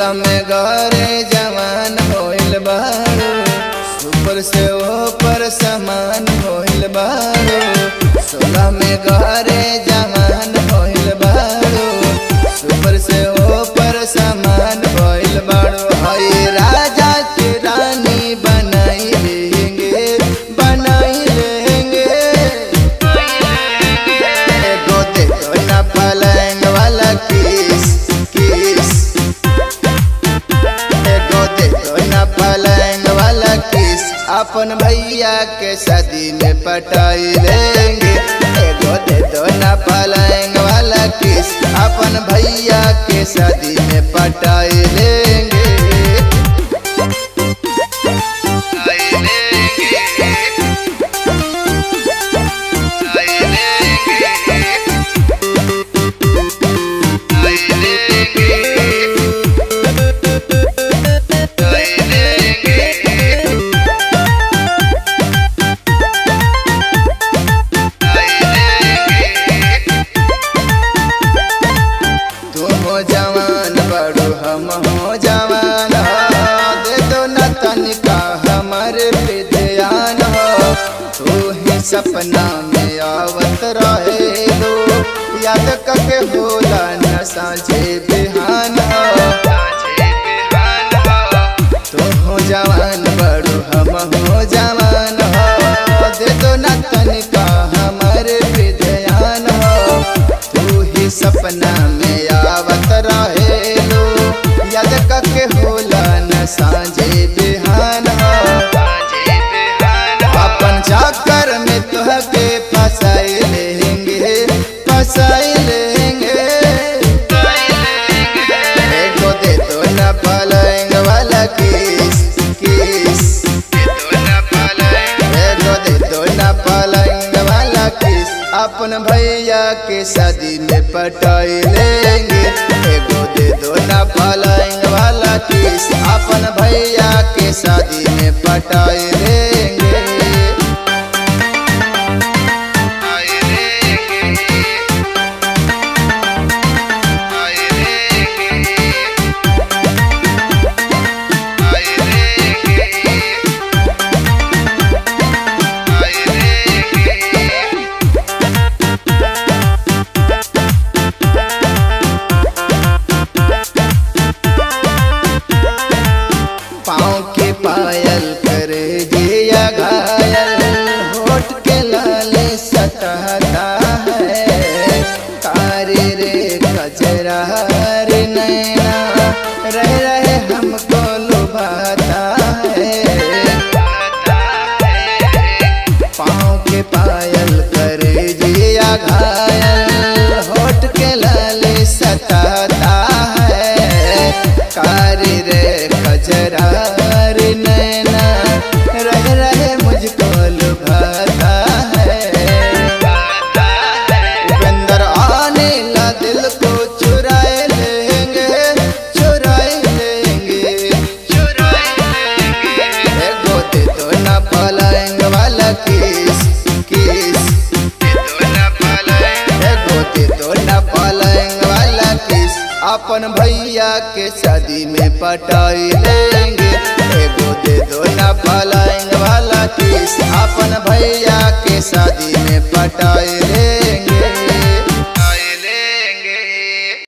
सोलह में गौरे जवान होइल बारू, ऊपर से ऊपर समान होइल बारू। 16 में गौरे जवान होइल बारू, ऊपर से ऊपर समान होइल बारू। हई राजा की रानी बनाई लेंगे, बनाई लेंगे। एगो दे दो ना पलंग वाला किस किस, एगो दे दो ना पलंग वाला किस। अपन भैया के शादी में पटाई लेंगे। एगो दे दो ना पलंग वाला किस, अपन भैया के शादी में पटाई लेंगे। जवान बड़ो हम हो जवान हो, दे दो न तनिका हमारे पे ध्यान हो। तू ही सपना में आवत रहे लो, याद करके होला न साझे बिहान हो। तू हो जवान बड़ो हम हो जवान हो, दे दो न तनिका हमारे पे ध्यान हो। तू ही सपना में आवत रहे लो, याद करके होला न साझे बिहान हो। अपन चाकर में तुहके फसाई लेंगे, फसाई लेंगे। एगो दे दो न पलंग वाला किस किस, एगो दे दो न पलंग वाला किस। अपन भैया के शादी में पटाई लेंगे। एगो दे दो ना पलंग वाला किस, अपन भैया के शादी में पटाई लेंगे। पायल करे दिया घायल, होठ के लाले सताता है। तारे रे कजरा रे नैना, रह रहे हमको लुभाता है। पाँव के पायल करे दिया घायल, होठ के लाले सताता है। कारी रे कजरा नैना, रह रहे मुझको लुभाता है। उपेंद्र आने ला दिल को चुराए लेंगे, चुराए लेंगे, चुराए लेंगे। एगो दे दो ना पलंग वाला किस किस, एगो दे दो ना पलंग वाला किस। अपन भैया के शादी में पटाई लेंगे। एगो दे दो ना पलंग वाला किस, अपन भैया के शादी में पटाई